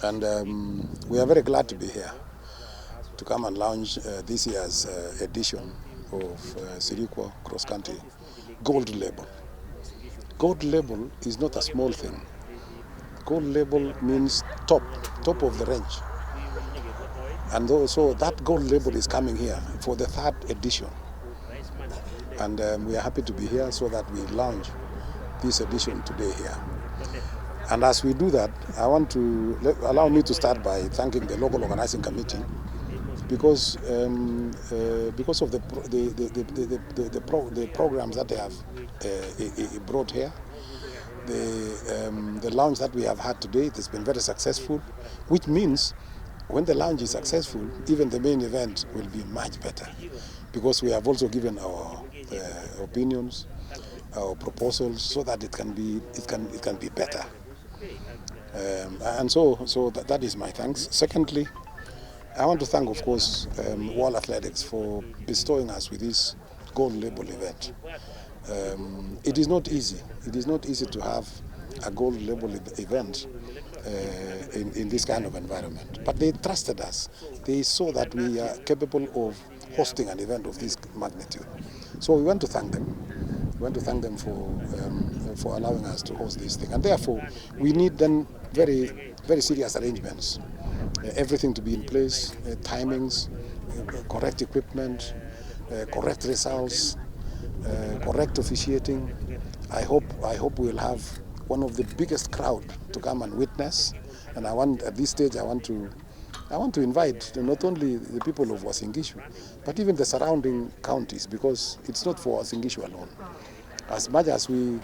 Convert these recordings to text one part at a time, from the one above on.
And we are very glad to be here to come and launch this year's edition of Sirikwa Cross Country Gold Label. Gold label is not a small thing. Gold label means top of the range. And so that gold label is coming here for the third edition. And we are happy to be here so that we launch this edition today here. And as we do that, I want to allow me to start by thanking the local organizing committee because of the programs that they have brought here. The launch that we have had today has been very successful, which means when the launch is successful, even the main event will be much better, because we have also given our opinions, our proposals, so that it can be better. And so that is my thanks. Secondly, I want to thank, of course, World Athletics for bestowing us with this gold label event. It is not easy. It is not easy to have a gold label event in this kind of environment. But they trusted us. They saw that we are capable of hosting an event of this magnitude. So we want to thank them. We want to thank them for allowing us to host this thing. And therefore, we need then very, very serious arrangements. Everything to be in place, timings, correct equipment, correct results, correct officiating. I hope we'll have one of the biggest crowd to come and witness. And at this stage I want to invite not only the people of Uasin Gishu, but even the surrounding counties, because it's not for Uasin Gishu alone. As much as we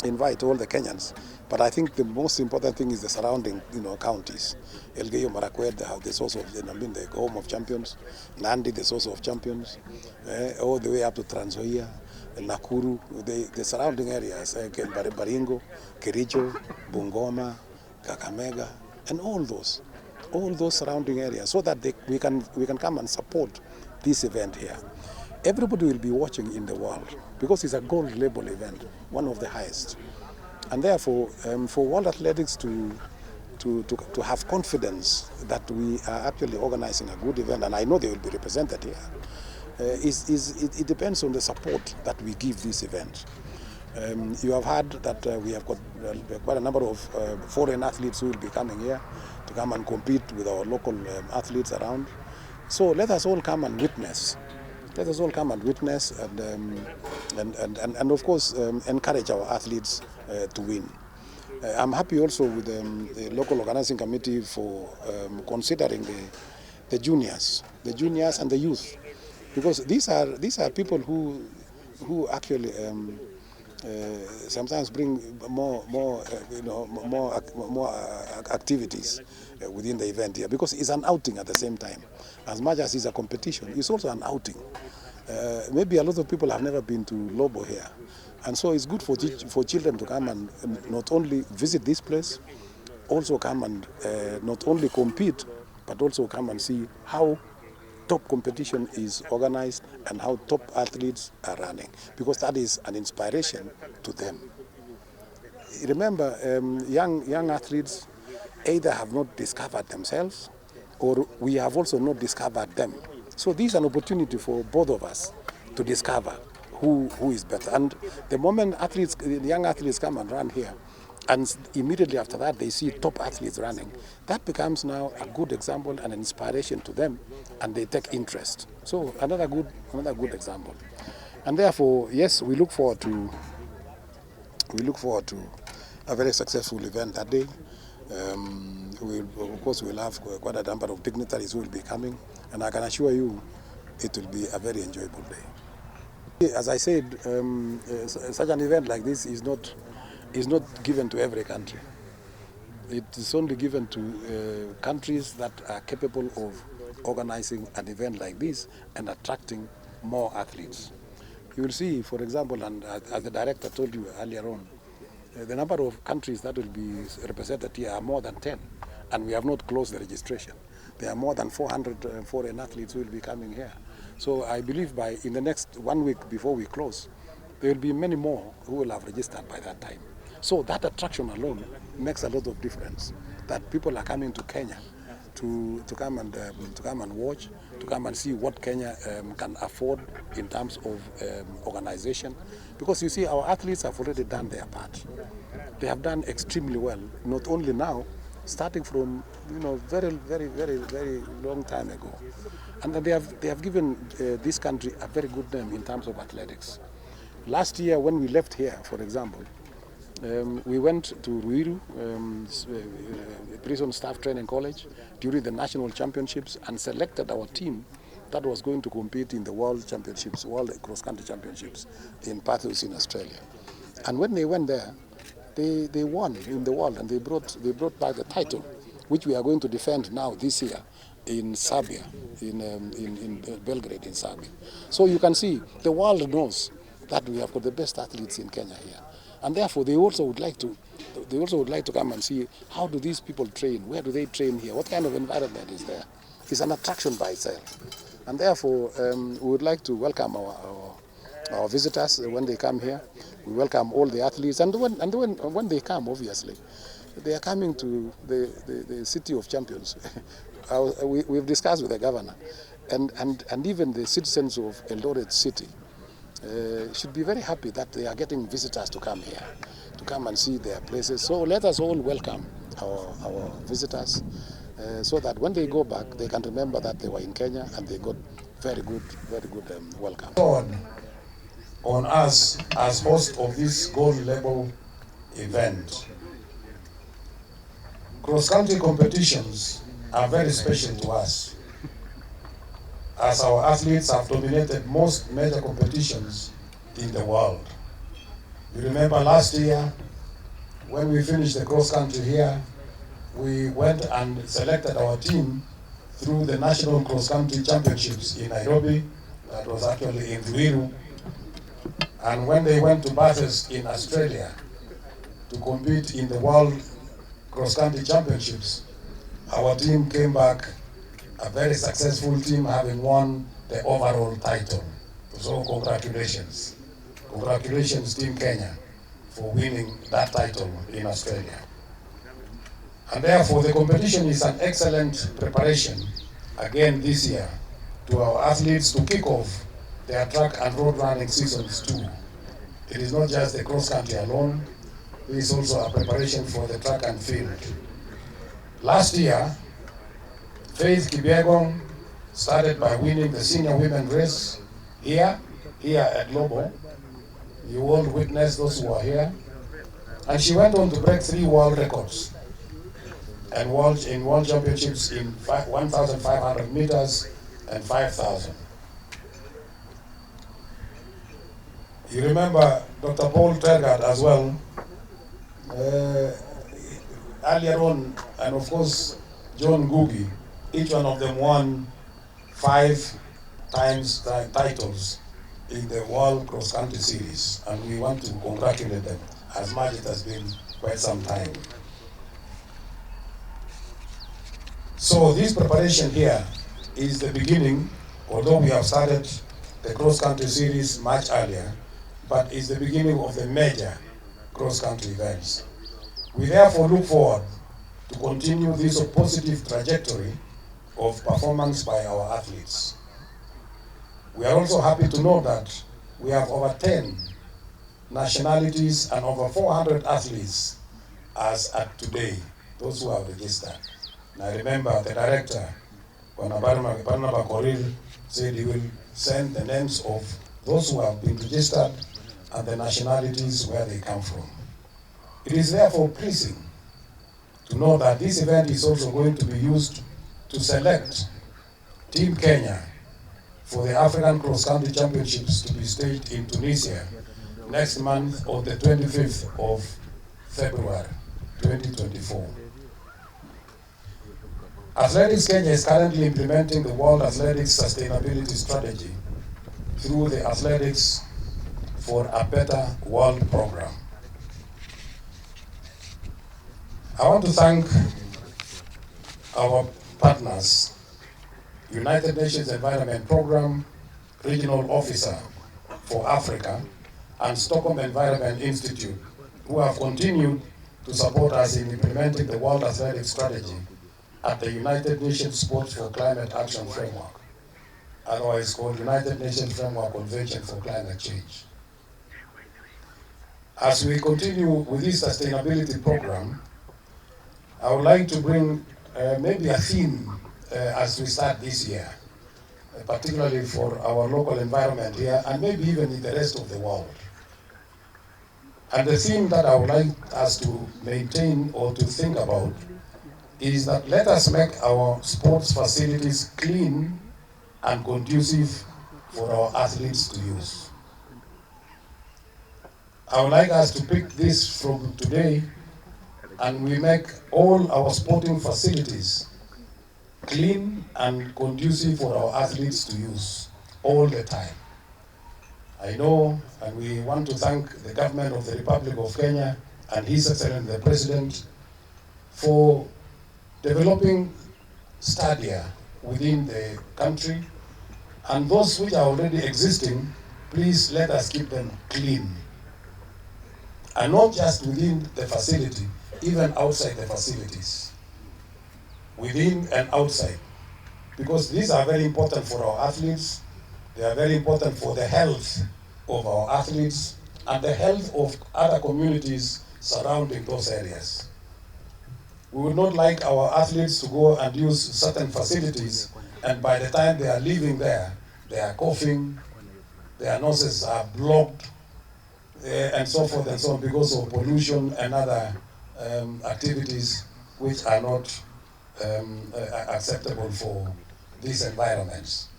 invite all the Kenyans, but I think the most important thing is the surrounding, counties. Elgeyo Marakwet, the source of, the home of champions. Nandi, the source of champions. All the way up to Trans Nzoia, Nakuru, the surrounding areas, Baringo, Kericho, Bungoma, Kakamega, and all those surrounding areas, so that we can come and support this event here. Everybody will be watching in the world because it's a gold label event, one of the highest. And therefore, for World Athletics to have confidence that we are actually organizing a good event, and I know they will be represented here, it depends on the support that we give this event. You have heard that we have got quite a number of foreign athletes who will be coming here to come and compete with our local athletes around. So let us all come and witness. Let us all come and witness and of course encourage our athletes to win. I'm happy also with the local organizing committee for considering the juniors and the youth, because these are people who actually sometimes bring more activities within the event here, because it's an outing at the same time. As much as it's a competition, it's also an outing. Maybe a lot of people have never been to Lobo here, and so it's good for children to come and not only visit this place, also come and not only compete, but also come and see how top competition is organized and how top athletes are running, because that is an inspiration to them. Remember, young athletes either have not discovered themselves, or we have also not discovered them. So this is an opportunity for both of us to discover who is better. And the moment young athletes come and run here, and immediately after that they see top athletes running, that becomes now a good example and an inspiration to them, and they take interest. So another good example. And therefore, yes, we look forward to a very successful event that day. Of course, we'll have quite a number of dignitaries who will be coming, and I can assure you it will be a very enjoyable day. As I said, such an event like this is not given to every country. It is only given to countries that are capable of organizing an event like this and attracting more athletes. You will see, for example, and as the director told you earlier on, the number of countries that will be represented here are more than 10, and we have not closed the registration. There are more than 400 foreign athletes who will be coming here. So I believe in the next 1 week before we close, there will be many more who will have registered by that time. So that attraction alone makes a lot of difference. that people are coming to Kenya to come and watch, to come and see what Kenya can afford in terms of organization. Because you see, our athletes have already done their part. They have done extremely well, not only now, starting from very long time ago, and they have given this country a very good name in terms of athletics. Last year, when we left here, for example, we went to Ruiru, Prison Staff Training College, during the national championships and selected our team that was going to compete in the World Championships, World Cross Country Championships in Perth in Australia. And when they went there, they won in the world, and they brought back the title, which we are going to defend now this year in Serbia, in Belgrade in Serbia. So you can see the world knows that we have got the best athletes in Kenya here, and therefore they also would like to come and see how do these people train, where do they train here, what kind of environment is there. It's an attraction by itself, and therefore we would like to welcome our visitors when they come here. We welcome all the athletes, and when they come, obviously, they are coming to the city of champions. We've discussed with the governor, and even the citizens of Eldoret City should be very happy that they are getting visitors to come here, to come and see their places. So let us all welcome our visitors, so that when they go back, they can remember that they were in Kenya and they got very good welcome. On us as host of this gold level event. Cross-country competitions are very special to us, as our athletes have dominated most major competitions in the world. You remember last year, when we finished the cross-country here, we went and selected our team through the National Cross-Country Championships in Nairobi. That was actually in Ruiru. And when they went to Bathurst in Australia to compete in the World Cross-Country Championships, our team came back a very successful team, having won the overall title. So congratulations. Congratulations, Team Kenya, for winning that title in Australia. And therefore, the competition is an excellent preparation, again this year, to our athletes to kick off their track and road running seasons too. It is not just the cross country alone, it is also a preparation for the track and field. Last year, Faith Kipyegon started by winning the senior women race here at Lobo. You all witnessed, those who are here. And she went on to break 3 world records and in world championships in 1,500 meters and 5,000. You remember Dr. Paul Tergat as well, earlier on, and of course John Ngugi. Each one of them won 5 times titles in the World Cross Country Series, and we want to congratulate them, as much it has been quite some time. So this preparation here is the beginning, although we have started the cross country series much earlier, but it's the beginning of the major cross country events. We therefore look forward to continue this positive trajectory of performance by our athletes. We are also happy to know that we have over 10 nationalities and over 400 athletes as at today, those who have registered. And I remember the director, Barnaba Koril, said he will send the names of those who have been registered and the nationalities where they come from. It is therefore pleasing to know that this event is also going to be used to select Team Kenya for the African Cross Country Championships to be staged in Tunisia next month on the 25th of February 2024. Athletics Kenya is currently implementing the World Athletics Sustainability Strategy through the Athletics for a Better World program. I want to thank our partners, United Nations Environment Program, Regional Officer for Africa, and Stockholm Environment Institute, who have continued to support us in implementing the World Athletic Strategy at the United Nations Sports for Climate Action Framework, otherwise called United Nations Framework Convention for Climate Change. As we continue with this sustainability program, I would like to bring maybe a theme as we start this year, particularly for our local environment here and maybe even in the rest of the world. And the theme that I would like us to maintain or to think about is that let us make our sports facilities clean and conducive for our athletes to use. I would like us to pick this from today, and we make all our sporting facilities clean and conducive for our athletes to use all the time. I know, and we want to thank the government of the Republic of Kenya and His Excellency the President for developing stadia within the country, and those which are already existing, please let us keep them clean. And not just within the facility, even outside the facilities. Within and outside. Because these are very important for our athletes, they are very important for the health of our athletes and the health of other communities surrounding those areas. We would not like our athletes to go and use certain facilities, and by the time they are leaving there, they are coughing, their noses are blocked, and so forth and so on, because of pollution and other activities which are not acceptable for these environments.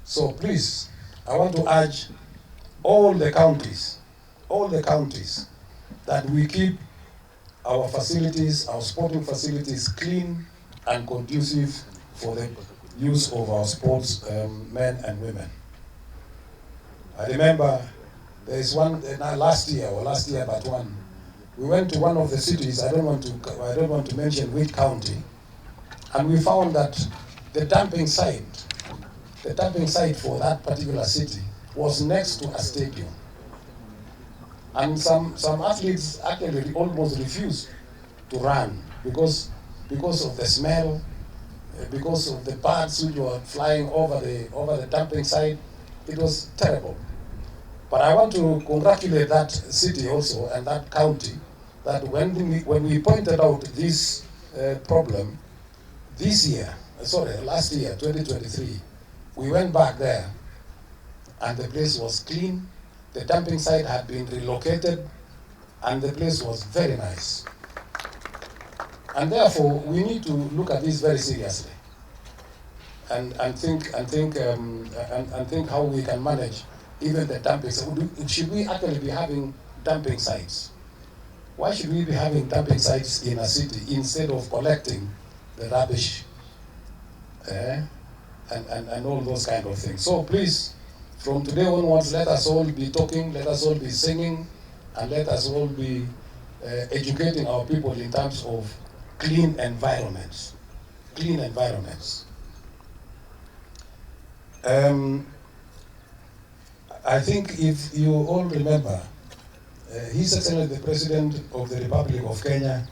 So please, I want to urge all the counties, that we keep our facilities, our sporting facilities clean and conducive for the use of our sports men and women. I remember there is one last year but one. We went to one of the cities. I don't want to mention which county, and we found that the dumping site for that particular city was next to a stadium, and some athletes actually almost refused to run because of the smell, because of the birds which were flying over the dumping site. It was terrible. But I want to congratulate that city also and that county that when we pointed out this problem last year, 2023, we went back there and the place was clean, the dumping site had been relocated, and the place was very nice. And therefore, we need to look at this very seriously and think how we can manage even the dumping sites. Should we actually be having dumping sites? Why should we be having dumping sites in a city instead of collecting the rubbish and all those kind of things? So please, from today onwards, let us all be talking, let us all be singing, and let us all be educating our people in terms of clean environments. Clean environments. I think if you all remember, His Excellency the President of the Republic of Kenya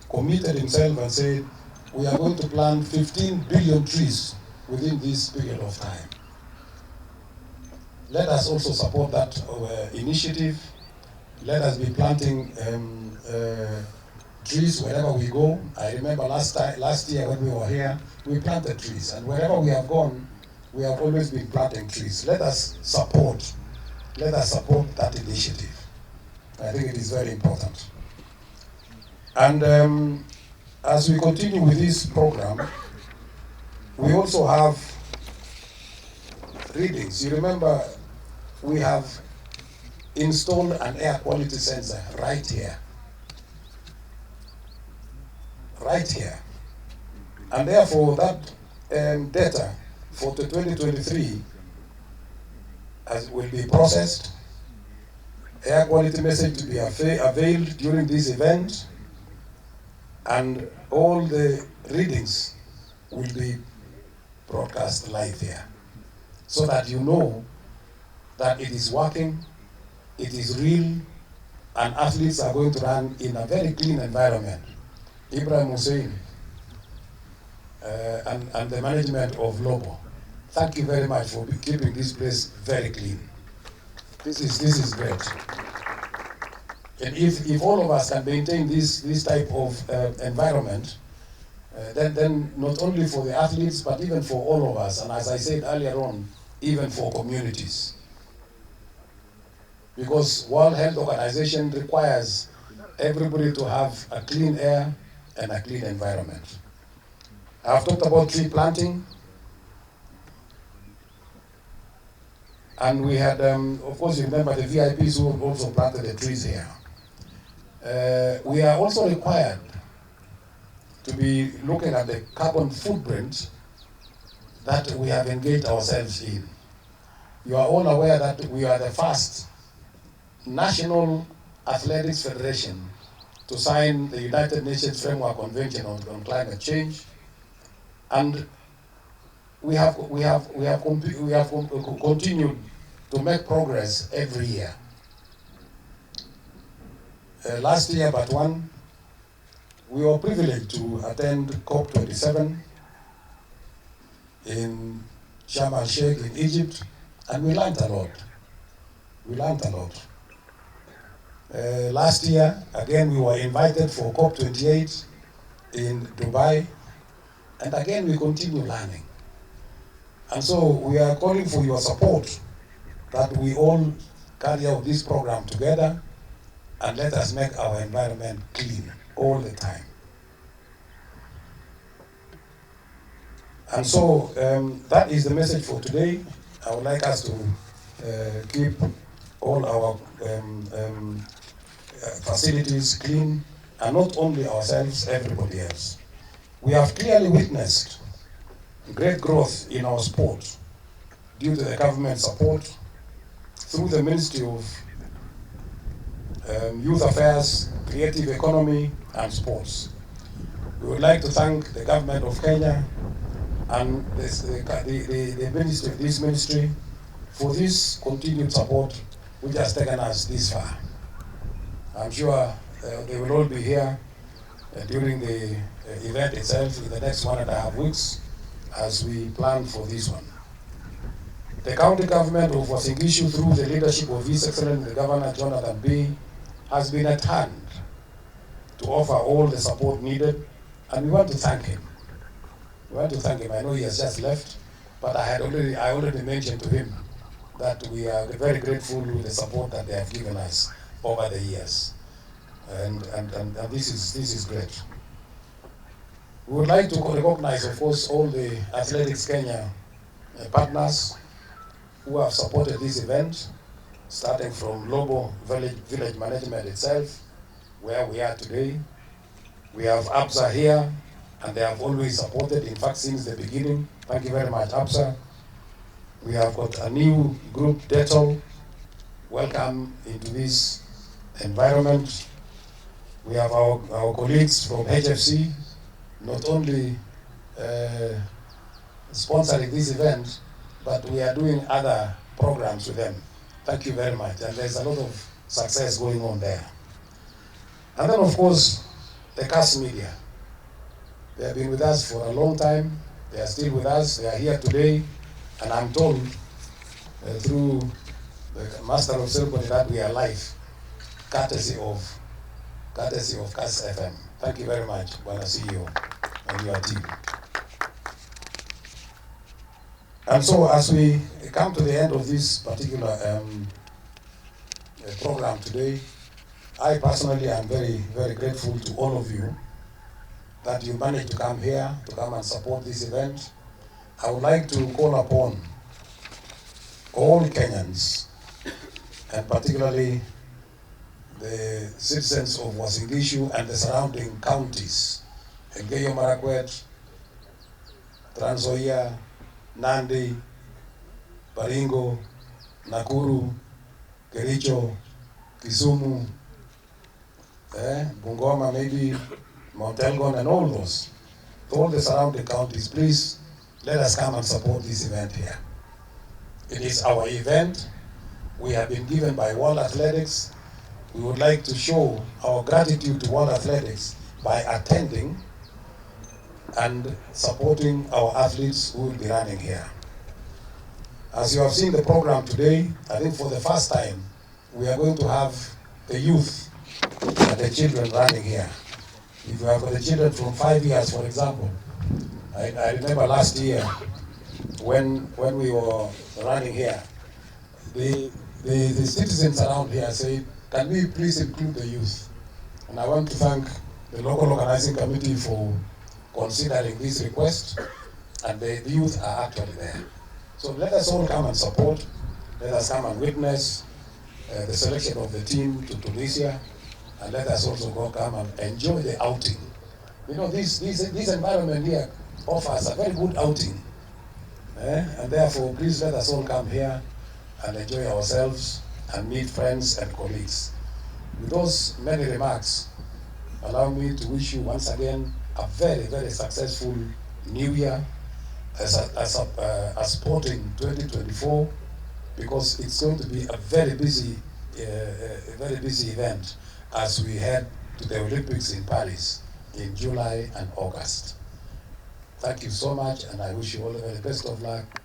committed himself and said, we are going to plant 15 billion trees within this period of time. Let us also support that initiative. Let us be planting trees wherever we go. I remember last year when we were here, we planted trees, and wherever we have gone, we have always been planting trees. Let us support that initiative. I think it is very important. And as we continue with this program, we also have readings. You remember, we have installed an air quality sensor right here. And therefore, that data for the 2023 will be processed, air quality message to be availed during this event, and all the readings will be broadcast live here, so that you know that it is working, it is real, and athletes are going to run in a very clean environment. Ibrahim Hussein and the management of Lobo, thank you very much for keeping this place very clean. This is great. And if all of us can maintain this type of environment, then not only for the athletes, but even for all of us, and as I said earlier on, even for communities. Because World Health Organization requires everybody to have a clean air and a clean environment. I've talked about tree planting, and we had, of course, you remember the VIPs who also planted the trees here. We are also required to be looking at the carbon footprint that we have engaged ourselves in. You are all aware that we are the first National Athletics Federation to sign the United Nations Framework Convention on Climate Change, and we have continued to make progress every year. Last year, but one, we were privileged to attend COP27 in Sharm el-Sheikh in Egypt, and we learned a lot. We learned a lot. Last year, again, we were invited for COP28 in Dubai, and again, we continue learning. And so we are calling for your support that we all carry out this program together, and let us make our environment clean all the time. And so that is the message for today. I would like us to keep all our facilities clean, and not only ourselves, everybody else. We have clearly witnessed great growth in our sport due to the government support through the Ministry of Youth Affairs, Creative Economy, and Sports. We would like to thank the government of Kenya and the ministry, this ministry, for this continued support which has taken us this far. I'm sure they will all be here during the event itself in the next 1.5 weeks as we plan for this one. The county government of Uasin Gishu, through the leadership of His Excellency the Governor Jonathan B, has been at hand to offer all the support needed, and we want to thank him. We want to thank him. I know he has just left, but I already mentioned to him that we are very grateful with the support that they have given us over the years, and this is great. We would like to recognize, of course, all the Athletics Kenya partners who have supported this event, starting from Lobo Village Management itself, where we are today. We have ABSA here, and they have always supported, in fact, since the beginning. Thank you very much, ABSA. We have got a new group, Detol. Welcome into this environment. We have our colleagues from HFC, not only sponsoring this event, but we are doing other programs with them. Thank you very much. And there's a lot of success going on there. And then, of course, the CAS media. They have been with us for a long time. They are still with us. They are here today. And I'm told through the Master of Ceremony that we are live, courtesy of CAS FM. Thank you very much, Bwana CEO and your team. And so as we come to the end of this particular program today, I personally am very, very grateful to all of you that you managed to come here, to come and support this event. I would like to call upon all Kenyans, and particularly the citizens of Uasin Gishu and the surrounding counties, Elgeyo Marakwet, Trans Nzoia, Nandi, Baringo, Nakuru, Kericho, Kisumu, Bungoma, maybe Mount Elgon, and all those, all the surrounding counties. Please let us come and support this event here. It is our event. We have been given by World Athletics we would like to show our gratitude to World Athletics by attending and supporting our athletes who will be running here. As you have seen the program today, I think for the first time, we are going to have the youth and the children running here. If you have got the children from 5 years, for example, I remember last year when we were running here, the citizens around here say, can we please include the youth? And I want to thank the local organizing committee for considering this request, and the youth are actually there. So let us all come and support. Let us come and witness the selection of the team to Tunisia, and let us also come and enjoy the outing. You know, this environment here offers a very good outing. And therefore, please let us all come here and enjoy ourselves and meet friends and colleagues. With those many remarks, allow me to wish you once again a very, very successful New Year as a sporting 2024, because it's going to be a very busy event as we head to the Olympics in Paris in July and August. Thank you so much, and I wish you all the very best of luck.